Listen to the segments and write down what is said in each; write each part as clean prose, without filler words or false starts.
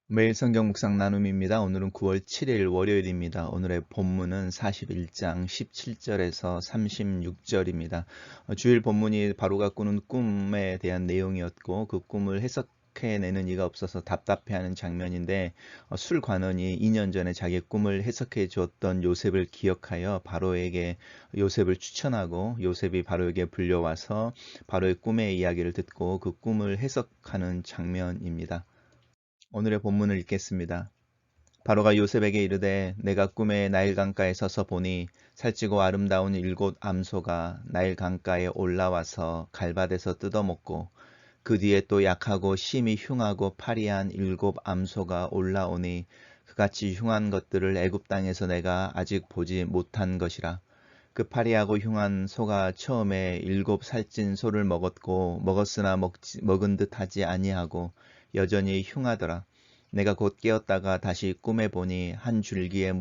매일 성경 묵상 나눔입니다. 오늘은 9월 7일 월요일입니다. 오늘의 본문은 41장 17절에서 36절입니다. 주일 본문이 바로가 꾸는 꿈에 대한 내용이었고 그 꿈을 해석해내는 이가 없어서 답답해하는 장면인데 술관원이 2년 전에 자기의 꿈을 해석해 주었던 요셉을 기억하여 바로에게 요셉을 추천하고 요셉이 바로에게 불려와서 바로의 꿈의 이야기를 듣고 그 꿈을 해석하는 장면입니다. 오늘의 본문을 읽겠습니다. 바로가 요셉에게 이르되 내가 꿈에 나일 강가에 서서 보니 살찌고 아름다운 7 암소가 나일 강가에 올라와서 갈밭에서 뜯어먹고 그 뒤에 또 약하고 심히 흉하고 파리한 7 암소가 올라오니 그같이 흉한 것들을 애굽 땅에서 내가 아직 보지 못한 것이라. 그 파리하고 흉한 소가 처음에 7 살찐 소를 먹었고 먹었으나 먹은 듯 하지 아니하고 여전히 흉하더라. 내가 곧 깨었다가 다시 꿈에 보니 한 줄기에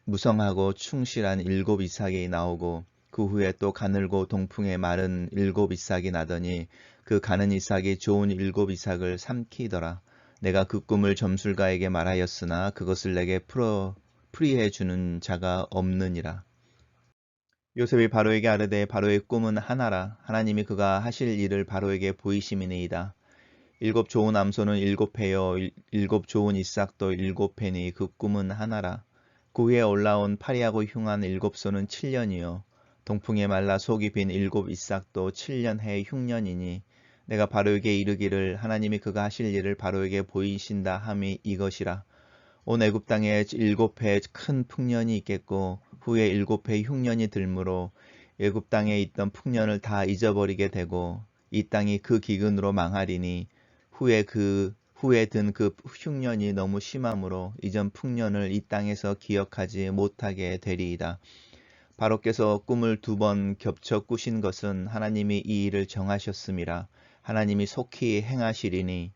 무성하고 충실한 7 이삭이 나오고 그 후에 또 가늘고 동풍에 마른 7 이삭이 나더니 그 가는 이삭이 좋은 7 이삭을 삼키더라. 내가 그 꿈을 점술가에게 말하였으나 그것을 내게 풀이해 주는 자가 없느니라. 요셉이 바로에게 아뢰되 바로의 꿈은 하나라. 하나님이 그가 하실 일을 바로에게 보이심이니이다. 7 좋은 암소는 7 회요 7 좋은 이삭도 7 회니 그 꿈은 하나라. 그 후에 올라온 파리하고 흉한 7 소는 7년이요 동풍에 말라 속이 빈 7 이삭도 7년 해 흉년이니 내가 바로에게 이르기를 하나님이 그가 하실 일을 바로에게 보이신다 함이 이것이라. 온 애굽 땅에 7회 큰 풍년이 있겠고 후에 7회 흉년이 들므로 애굽 땅에 있던 풍년을 다 잊어버리게 되고 이 땅이 그 기근으로 망하리니 후에 든 그 흉년이 너무 심함으로 이전 풍년을 이 땅에서 기억하지 못하게 되리이다. 바로께서 꿈을 2번 겹쳐 꾸신 것은 하나님이 이 일을 정하셨음이라. 하나님이 속히 행하시리니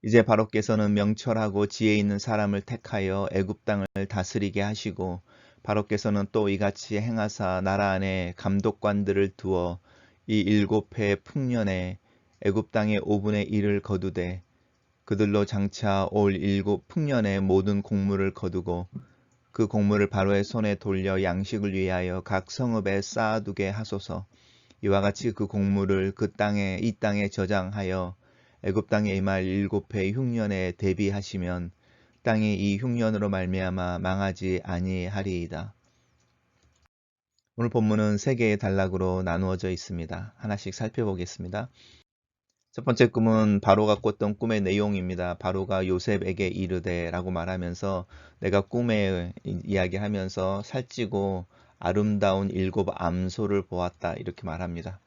이제 바로께서는 명철하고 지혜 있는 사람을 택하여 애굽 땅을 다스리게 하시고 바로께서는 또 이같이 행하사 나라 안에 감독관들을 두어 이 7회 풍년에 애굽 땅의 5분의 1을 거두되 그들로 장차 올 7풍년의 모든 곡물을 거두고 그 곡물을 바로의 손에 돌려 양식을 위하여 각 성읍에 쌓아두게 하소서. 이와 같이 그 곡물을 이 땅에 저장하여 애굽 땅에 임할 7회 흉년에 대비하시면 땅이 이 흉년으로 말미암아 망하지 아니하리이다. 오늘 본문은 3개의 단락으로 나누어져 있습니다. 하나씩 살펴보겠습니다. 첫 번째 꿈은 바로가 꿨던 꿈의 내용입니다. 바로가 요셉에게 이르되 라고 말하면서 내가 꿈에 이야기하면서 살찌고 아름다운 7 암소를 보았다 이렇게 말합니다.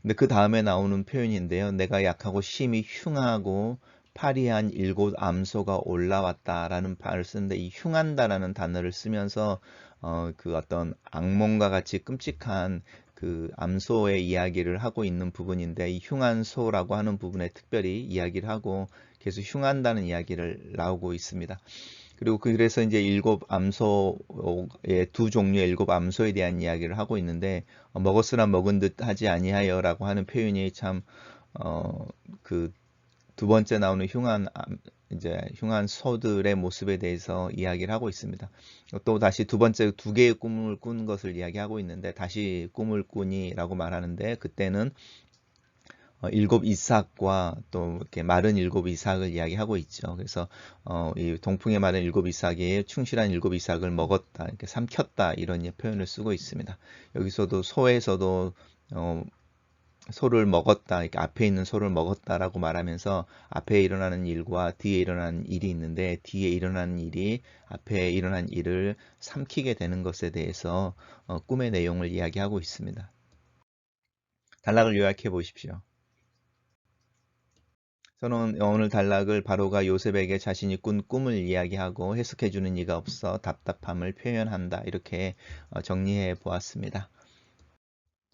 근데 그 다음에 나오는 표현인데요. 내가 약하고 심히 흉하고 파리한 7 암소가 올라왔다라는 말을 쓰는데 이 흉한다라는 단어를 쓰면서 그 어떤 악몽과 같이 끔찍한 그 암소의 이야기를 하고 있는 부분인데 이 흉한 소라고 하는 부분에 특별히 이야기를 하고 계속 흉한다는 이야기를 나오고 있습니다. 그리고 그래서 이제 7 암소의 2 종류의 7 암소에 대한 이야기를 하고 있는데 먹었으나 먹은 듯 하지 아니하여라고 하는 표현이 참 그 2번째 나오는 이제 흉한 소들의 모습에 대해서 이야기를 하고 있습니다. 또 다시 2번째 2개의 꿈을 꾼 것을 이야기하고 있는데 다시 꿈을 꾸니라고 말하는데 그때는 7 이삭과 또 이렇게 마른 7 이삭을 이야기하고 있죠. 그래서 이 동풍에 마른 7 이삭이 충실한 7 이삭을 먹었다, 이렇게 삼켰다 이런 표현을 쓰고 있습니다. 여기서도 소에서도 소를 먹었다, 이렇게 앞에 있는 소를 먹었다라고 말하면서 앞에 일어나는 일과 뒤에 일어나는 일이 있는데 뒤에 일어나는 일이 앞에 일어난 일을 삼키게 되는 것에 대해서 꿈의 내용을 이야기하고 있습니다. 단락을 요약해 보십시오. 저는 오늘 단락을 바로가 요셉에게 자신이 꾼 꿈을 이야기하고 해석해주는 이가 없어 답답함을 표현한다 이렇게 정리해 보았습니다.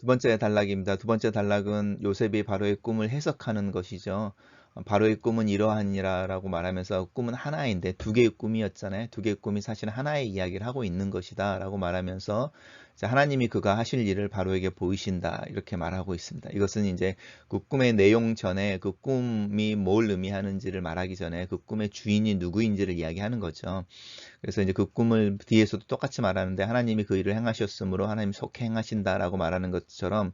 2번째 단락입니다. 2번째 단락은 요셉이 바로의 꿈을 해석하는 것이죠. 바로의 꿈은 이러하니라라고 말하면서 꿈은 하나인데 두 개의 꿈이었잖아요. 두 개의 꿈이 사실 하나의 이야기를 하고 있는 것이다라고 말하면서 하나님이 그가 하실 일을 바로에게 보이신다 이렇게 말하고 있습니다. 이것은 이제 그 꿈의 내용 전에 그 꿈이 뭘 의미하는지를 말하기 전에 그 꿈의 주인이 누구인지를 이야기하는 거죠. 그래서 이제 그 꿈을 뒤에서도 똑같이 말하는데 하나님이 그 일을 행하셨으므로 하나님 속히 행하신다라고 말하는 것처럼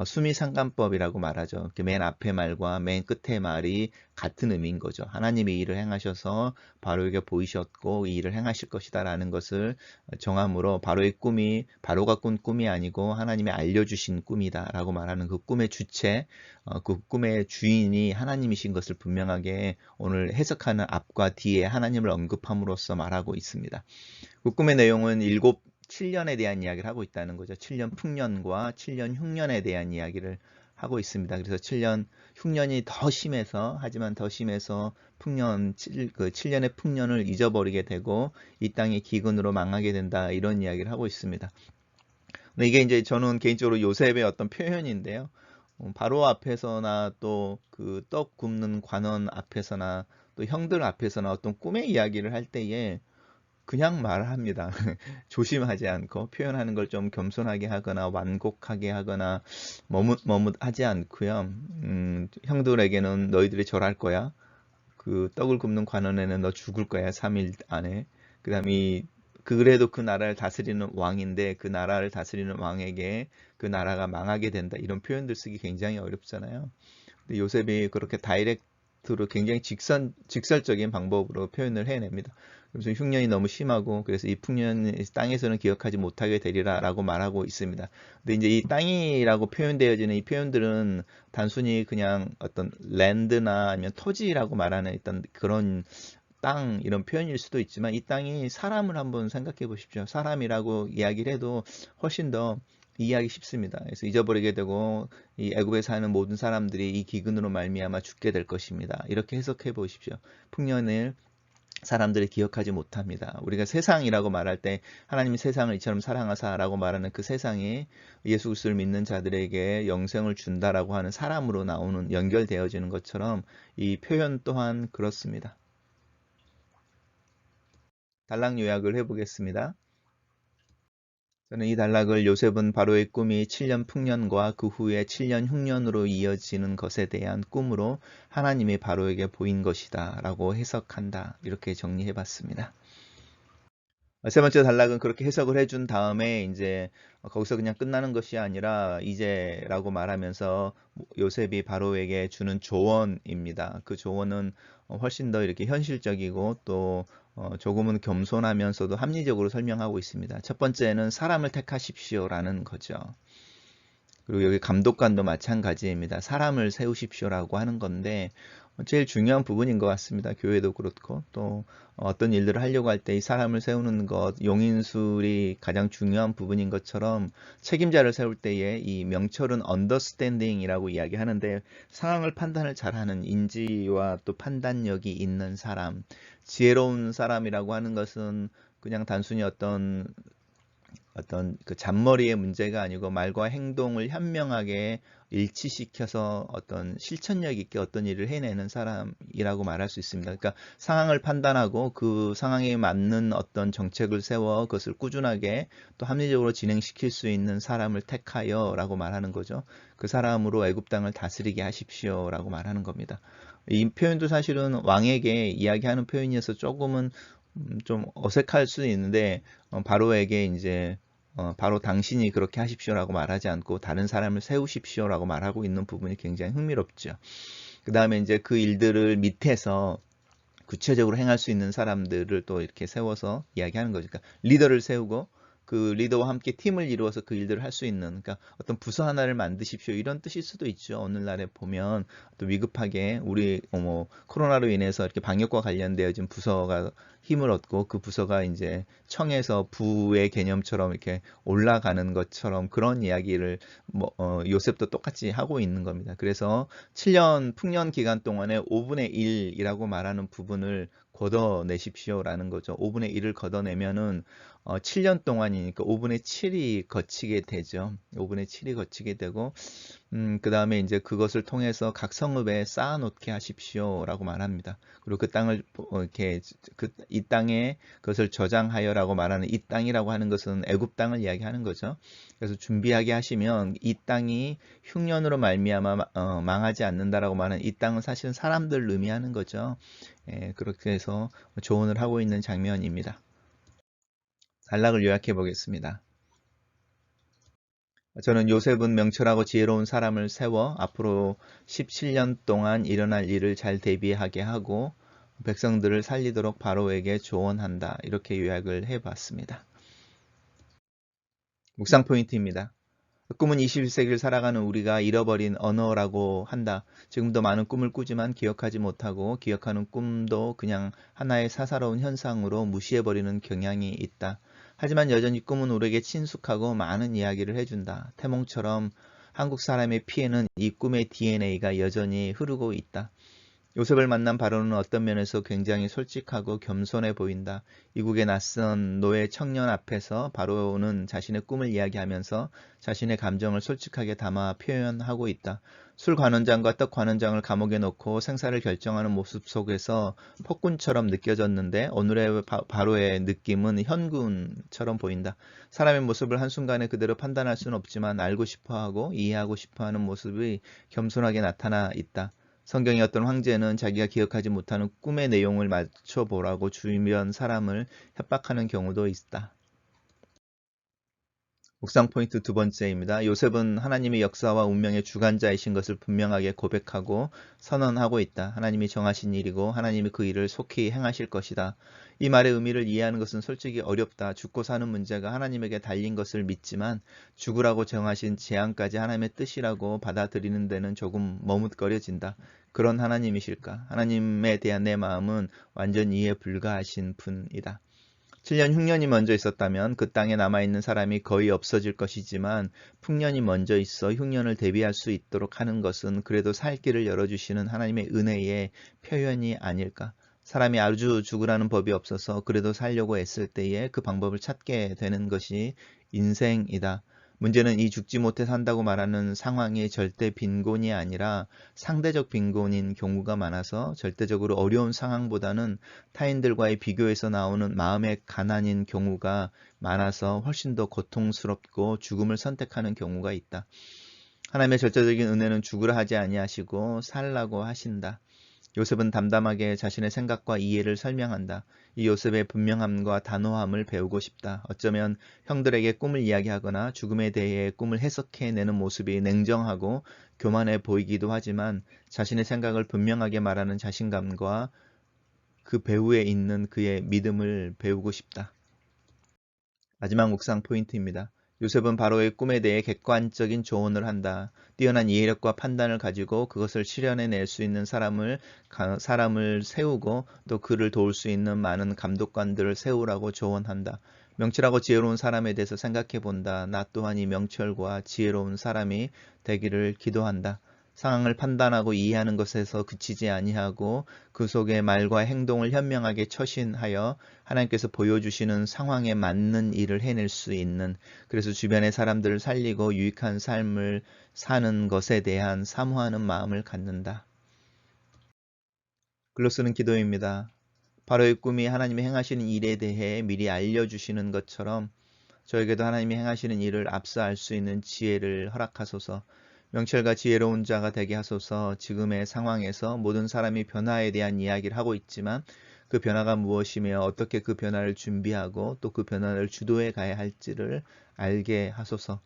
수미상관법이라고 말하죠. 맨 앞에 말과 맨 끝의 말이 같은 의미인 거죠. 하나님이 이 일을 행하셔서 바로에게 보이셨고 이 일을 행하실 것이다라는 것을 정함으로 바로의 꿈이 바로가 꾼 꿈이 아니고 하나님이 알려주신 꿈이다라고 말하는 그 꿈의 주체, 그 꿈의 주인이 하나님이신 것을 분명하게 오늘 해석하는 앞과 뒤에 하나님을 언급함으로써 말하고 있습니다. 그 꿈의 내용은 7년에 대한 이야기를 하고 있다는 거죠. 7년 풍년과 7년 흉년에 대한 이야기를 하고 있습니다. 그래서 7년 흉년이 더 심해서 하지만 더 심해서 풍년 7년의 풍년을 잊어버리게 되고 이 땅이 기근으로 망하게 된다 이런 이야기를 하고 있습니다. 근데 이게 이제 저는 개인적으로 요셉의 어떤 표현인데요. 바로 앞에서나 또 그 떡 굽는 관원 앞에서나 또 형들 앞에서나 어떤 꿈의 이야기를 할 때에 그냥 말합니다. 조심하지 않고 표현하는 걸 좀 겸손하게 하거나 완곡하게 하거나 머뭇머뭇하지 않고요. 형들에게는 너희들이 절할 거야. 그 떡을 굽는 관원에는 너 죽을 거야. 3일 안에. 그다음에 그래도 그 나라를 다스리는 왕인데 그 나라를 다스리는 왕에게 그 나라가 망하게 된다. 이런 표현들 쓰기 굉장히 어렵잖아요. 근데 요셉이 그렇게 다이렉트로 굉장히 직설적인 방법으로 표현을 해냅니다. 그래서 흉년이 너무 심하고 그래서 이 풍년 땅에서는 기억하지 못하게 되리라라고 말하고 있습니다. 근데 이제 이 땅이라고 표현되어지는 이 표현들은 단순히 그냥 어떤 랜드나 아니면 토지라고 말하는 어떤 그런 땅 이런 표현일 수도 있지만 이 땅이 사람을 한번 생각해 보십시오. 사람이라고 이야기를 해도 훨씬 더 이해하기 쉽습니다. 그래서 잊어버리게 되고 이 애굽에 사는 모든 사람들이 이 기근으로 말미암아 죽게 될 것입니다. 이렇게 해석해 보십시오. 풍년을 사람들이 기억하지 못합니다. 우리가 세상이라고 말할 때 하나님이 세상을 이처럼 사랑하사라고 말하는 그 세상이 예수 그리스도를 믿는 자들에게 영생을 준다라고 하는 사람으로 나오는 연결되어지는 것처럼 이 표현 또한 그렇습니다. 단락 요약을 해보겠습니다. 저는 이 단락을 요셉은 바로의 꿈이 7년 풍년과 그 후에 7년 흉년으로 이어지는 것에 대한 꿈으로 하나님이 바로에게 보인 것이다 라고 해석한다 이렇게 정리해 봤습니다. 세 번째 단락은 그렇게 해석을 해준 다음에 이제 거기서 그냥 끝나는 것이 아니라 이제라고 말하면서 요셉이 바로에게 주는 조언입니다. 그 조언은 훨씬 더 이렇게 현실적이고 또 조금은 겸손하면서도 합리적으로 설명하고 있습니다. 첫 번째는 사람을 택하십시오라는 거죠. 그리고 여기 감독관도 마찬가지입니다. 사람을 세우십시오라고 하는 건데 제일 중요한 부분인 것 같습니다. 교회도 그렇고 또 어떤 일들을 하려고 할 때 이 사람을 세우는 것, 용인술이 가장 중요한 부분인 것처럼 책임자를 세울 때에 이 명철은 언더스탠딩이라고 이야기하는데 상황을 판단을 잘하는 인지와 또 판단력이 있는 사람, 지혜로운 사람이라고 하는 것은 그냥 단순히 어떤 그 잔머리의 문제가 아니고 말과 행동을 현명하게 일치시켜서 어떤 실천력 있게 어떤 일을 해내는 사람이라고 말할 수 있습니다. 그러니까 상황을 판단하고 그 상황에 맞는 어떤 정책을 세워 그것을 꾸준하게 또 합리적으로 진행시킬 수 있는 사람을 택하여 라고 말하는 거죠. 그 사람으로 애굽 땅을 다스리게 하십시오 라고 말하는 겁니다. 이 표현도 사실은 왕에게 이야기하는 표현이어서 조금은 좀 어색할 수도 있는데 바로에게 이제 바로 당신이 그렇게 하십시오라고 말하지 않고 다른 사람을 세우십시오라고 말하고 있는 부분이 굉장히 흥미롭죠. 그 다음에 이제 그 일들을 밑에서 구체적으로 행할 수 있는 사람들을 또 이렇게 세워서 이야기하는 거죠. 그러니까 리더를 세우고 그 리더와 함께 팀을 이루어서 그 일들을 할 수 있는 그러니까 어떤 부서 하나를 만드십시오 이런 뜻일 수도 있죠. 오늘날에 보면 또 위급하게 우리 코로나로 인해서 이렇게 방역과 관련되어진 부서가 힘을 얻고 그 부서가 이제 청에서 부의 개념처럼 이렇게 올라가는 것처럼 그런 이야기를 요셉도 똑같이 하고 있는 겁니다. 그래서 7년 풍년 기간 동안에 5분의 1이라고 말하는 부분을 걷어내십시오라는 거죠. 5분의 1을 걷어내면은 7년 동안이니까 5분의 7이 거치게 되죠. 5분의 7이 거치게 되고 그 다음에 이제 그것을 통해서 각 성읍에 쌓아놓게 하십시오라고 말합니다. 그리고 그 땅을 이렇게 이 땅에 그것을 저장하여라고 말하는 이 땅이라고 하는 것은 애굽 땅을 이야기하는 거죠. 그래서 준비하게 하시면 이 땅이 흉년으로 말미암아 망하지 않는다라고 말하는 이 땅은 사실은 사람들 의미하는 거죠. 예, 그렇게 해서 조언을 하고 있는 장면입니다. 단락을 요약해 보겠습니다. 저는 요셉은 명철하고 지혜로운 사람을 세워 앞으로 17년 동안 일어날 일을 잘 대비하게 하고 백성들을 살리도록 바로에게 조언한다. 이렇게 요약을 해봤습니다. 묵상 포인트입니다. 꿈은 21세기를 살아가는 우리가 잃어버린 언어라고 한다. 지금도 많은 꿈을 꾸지만 기억하지 못하고 기억하는 꿈도 그냥 하나의 사사로운 현상으로 무시해버리는 경향이 있다. 하지만 여전히 꿈은 우리에게 친숙하고 많은 이야기를 해준다. 태몽처럼 한국 사람의 피에는 이 꿈의 DNA가 여전히 흐르고 있다. 요셉을 만난 바로는 어떤 면에서 굉장히 솔직하고 겸손해 보인다. 이국의 낯선 노예 청년 앞에서 바로는 자신의 꿈을 이야기하면서 자신의 감정을 솔직하게 담아 표현하고 있다. 술 관원장과 떡 관원장을 감옥에 놓고 생사를 결정하는 모습 속에서 폭군처럼 느껴졌는데 오늘의 바로의 느낌은 현군처럼 보인다. 사람의 모습을 한순간에 그대로 판단할 수는 없지만 알고 싶어하고 이해하고 싶어하는 모습이 겸손하게 나타나 있다. 성경의 어떤 황제는 자기가 기억하지 못하는 꿈의 내용을 맞춰보라고 주변 사람을 협박하는 경우도 있다. 묵상 포인트 두 번째입니다. 요셉은 하나님의 역사와 운명의 주관자이신 것을 분명하게 고백하고 선언하고 있다. 하나님이 정하신 일이고 하나님이 그 일을 속히 행하실 것이다. 이 말의 의미를 이해하는 것은 솔직히 어렵다. 죽고 사는 문제가 하나님에게 달린 것을 믿지만 죽으라고 정하신 재앙까지 하나님의 뜻이라고 받아들이는 데는 조금 머뭇거려진다. 그런 하나님이실까? 하나님에 대한 내 마음은 완전 이해 불가하신 분이다. 7년 흉년이 먼저 있었다면 그 땅에 남아있는 사람이 거의 없어질 것이지만 풍년이 먼저 있어 흉년을 대비할 수 있도록 하는 것은 그래도 살 길을 열어주시는 하나님의 은혜의 표현이 아닐까. 사람이 아주 죽으라는 법이 없어서 그래도 살려고 애쓸 때에 그 방법을 찾게 되는 것이 인생이다. 문제는 이 죽지 못해 산다고 말하는 상황이 절대 빈곤이 아니라 상대적 빈곤인 경우가 많아서 절대적으로 어려운 상황보다는 타인들과의 비교에서 나오는 마음의 가난인 경우가 많아서 훨씬 더 고통스럽고 죽음을 선택하는 경우가 있다. 하나님의 절대적인 은혜는 죽으라 하지 아니하시고 살라고 하신다. 요셉은 담담하게 자신의 생각과 이해를 설명한다. 이 요셉의 분명함과 단호함을 배우고 싶다. 어쩌면 형들에게 꿈을 이야기하거나 죽음에 대해 꿈을 해석해내는 모습이 냉정하고 교만해 보이기도 하지만 자신의 생각을 분명하게 말하는 자신감과 그 배후에 있는 그의 믿음을 배우고 싶다. 마지막 묵상 포인트입니다. 요셉은 바로의 꿈에 대해 객관적인 조언을 한다. 뛰어난 이해력과 판단을 가지고 그것을 실현해낼 수 있는 사람을 세우고 또 그를 도울 수 있는 많은 감독관들을 세우라고 조언한다. 명철하고 지혜로운 사람에 대해서 생각해 본다. 나 또한 이 명철과 지혜로운 사람이 되기를 기도한다. 상황을 판단하고 이해하는 것에서 그치지 아니하고 그 속에 말과 행동을 현명하게 처신하여 하나님께서 보여주시는 상황에 맞는 일을 해낼 수 있는, 그래서 주변의 사람들을 살리고 유익한 삶을 사는 것에 대한 사모하는 마음을 갖는다. 글로 쓰는 기도입니다. 바로의 꿈이 하나님이 행하시는 일에 대해 미리 알려주시는 것처럼 저에게도 하나님이 행하시는 일을 앞서 알 수 있는 지혜를 허락하소서. 명철과 지혜로운 자가 되게 하소서. 지금의 상황에서 모든 사람이 변화에 대한 이야기를 하고 있지만 그 변화가 무엇이며 어떻게 그 변화를 준비하고 또 그 변화를 주도해 가야 할지를 알게 하소서.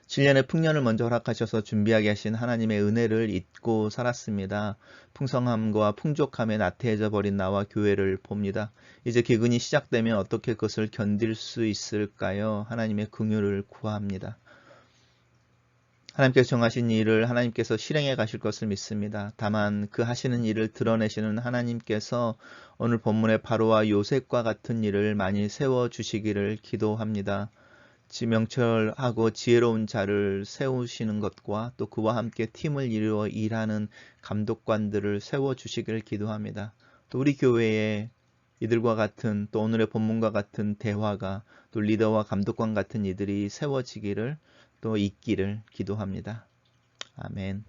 7년의 풍년을 먼저 허락하셔서 준비하게 하신 하나님의 은혜를 잊고 살았습니다. 풍성함과 풍족함에 나태해져 버린 나와 교회를 봅니다. 이제 기근이 시작되면 어떻게 그것을 견딜 수 있을까요? 하나님의 긍휼을 구합니다. 하나님께서 정하신 일을 하나님께서 실행해 가실 것을 믿습니다. 다만 그 하시는 일을 드러내시는 하나님께서 오늘 본문의 바로와 요셉과 같은 일을 많이 세워주시기를 기도합니다. 명철하고 지혜로운 자를 세우시는 것과 또 그와 함께 팀을 이루어 일하는 감독관들을 세워주시기를 기도합니다. 또 우리 교회에 이들과 같은 또 오늘의 본문과 같은 대화가 또 리더와 감독관 같은 이들이 세워지기를 또 있기를 기도합니다. 아멘.